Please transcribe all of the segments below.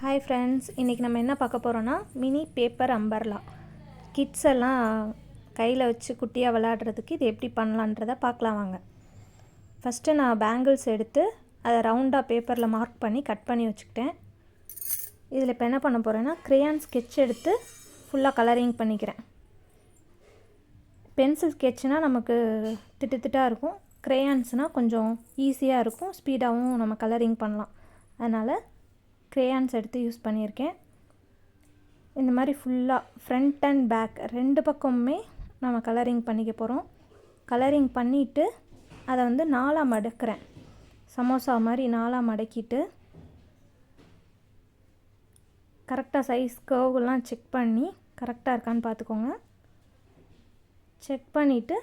Hi friends, இன்றைக்கி நம்ம என்ன பார்க்க போகிறோன்னா மினி பேப்பர் அம்பர்லா. கிட்ஸ் எல்லாம் கையில் வச்சு குட்டியாக விளையாடுறதுக்கு இது எப்படி பண்ணலான்றதை பார்க்கலாம் வாங்க. ஃபஸ்ட்டு நான் பேங்கிள்ஸ் எடுத்து அதை ரவுண்டாக பேப்பரில் மார்க் பண்ணி கட் பண்ணி வச்சுக்கிட்டேன். இதில் இப்போ என்ன பண்ண போகிறேன்னா க்ரேயான் ஸ்கெட்ச் எடுத்து ஃபுல்லாக கலரிங் பண்ணிக்கிறேன். பென்சில் ஸ்கெட்ச்னால் நமக்கு திட்டாக இருக்கும், க்ரேயான்ஸ்னால் கொஞ்சம் ஈஸியாக இருக்கும், ஸ்பீடாகவும் நம்ம கலரிங் பண்ணலாம். அதனால் க்ரேயான்ஸ் எடுத்து யூஸ் பண்ணியிருக்கேன். இந்த மாதிரி ஃபுல்லாக ஃப்ரண்ட் அண்ட் பேக் ரெண்டு பக்கமுமே நம்ம கலரிங் பண்ணிக்க போகிறோம். கலரிங் பண்ணிவிட்டு அதை வந்து 4ஆக மடக்கிறேன். சமோசா மாதிரி 4ஆக மடக்கிட்டு கரெக்டாக சைஸ் கர்வெலாம் செக் பண்ணி கரெக்டாக இருக்கான்னு பார்த்துக்கோங்க. செக் பண்ணிவிட்டு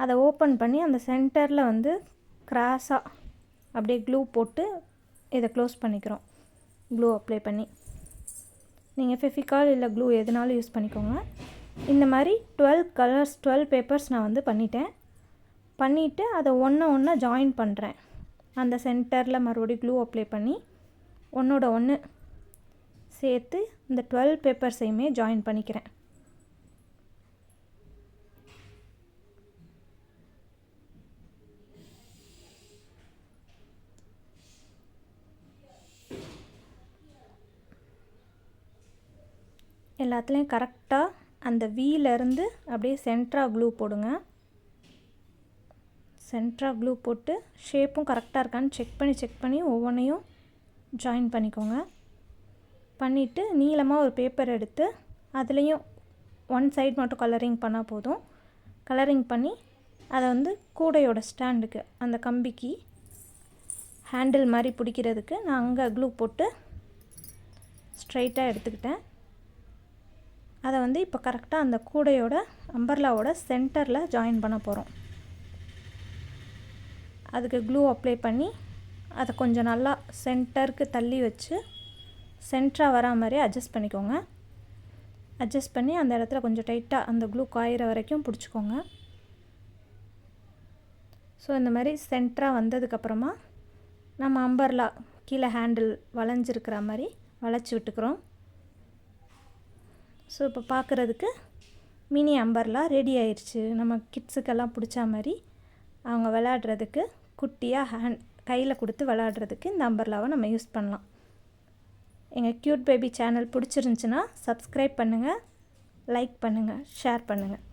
அதை ஓப்பன் பண்ணி அந்த சென்டரில் வந்து கிராஸாக அப்படியே க்ளூ போட்டு இதை க்ளோஸ் பண்ணிக்கிறோம். க்ளூ அப்ளை பண்ணி நீங்கள் ஃபெவிகால் இல்லை க்ளூ எதுனாலும் யூஸ் பண்ணிக்கோங்க. இந்த மாதிரி 12 கலர்ஸ் 12 பேப்பர்ஸ் நான் வந்து பண்ணிவிட்டு அதை ஒன்று ஜாயின் பண்ணுறேன். அந்த சென்டரில் மறுபடியும் க்ளூ அப்ளை பண்ணி ஒன்றோட ஒன்று சேர்த்து இந்த 12 பேப்பர்ஸையுமே ஜாயின் பண்ணிக்கிறேன். எல்லாத்துலேயும் கரெக்டாக அந்த வீலேருந்து அப்படியே சென்டராக க்ளூ போடுங்க. சென்டராக க்ளூ போட்டு ஷேப்பும் கரெக்டாக இருக்கான்னு செக் பண்ணி ஒவ்வொன்றையும் ஜாயின் பண்ணிக்கோங்க. பண்ணிவிட்டு நீளமாக ஒரு பேப்பர் எடுத்து அதுலேயும் ஒன் சைடு மட்டும் கலரிங் பண்ணால் போதும். கலரிங் பண்ணி அதை வந்து கூடையோட ஸ்டாண்டுக்கு அந்த கம்பிக்கு ஹேண்டில் மாதிரி பிடிக்கிறதுக்கு நான் அங்கே க்ளூ போட்டு ஸ்ட்ரைட்டாக எடுத்துக்கிட்டேன். அதை வந்து இப்போ கரெக்டாக அந்த கூடையோட அம்பர்லாவோட சென்டரில் ஜாயின் பண்ண போகிறோம். அதுக்கு க்ளூ அப்ளை பண்ணி அதை கொஞ்சம் நல்லா சென்டருக்கு தள்ளி வச்சு சென்டராக வரா மாதிரி அட்ஜஸ்ட் பண்ணிக்கோங்க. அட்ஜஸ்ட் பண்ணி அந்த இடத்துல கொஞ்சம் டைட்டாக அந்த க்ளூ காயிற வரைக்கும் பிடிச்சிக்கோங்க. ஸோ இந்த மாதிரி சென்டராக வந்ததுக்கப்புறமா நம்ம அம்பர்லா கீழே ஹேண்டில் வளைஞ்சிருக்கிற மாதிரி வளைச்சி விட்டுக்கிறோம். ஸோ இப்போ பார்க்குறதுக்கு மினி அம்பர்லா ரெடி ஆயிடுச்சு. நம்ம கிட்ஸுக்கெல்லாம் பிடிச்ச மாதிரி அவங்க விளையாடுறதுக்கு குட்டியாக கையில் கொடுத்து விளையாடுறதுக்கு இந்த அம்பர்லாவை நம்ம யூஸ் பண்ணலாம். எங்கள் க்யூட் பேபி சேனல் பிடிச்சிருந்துச்சின்னா சப்ஸ்கிரைப் பண்ணுங்கள், லைக் பண்ணுங்கள், ஷேர் பண்ணுங்கள்.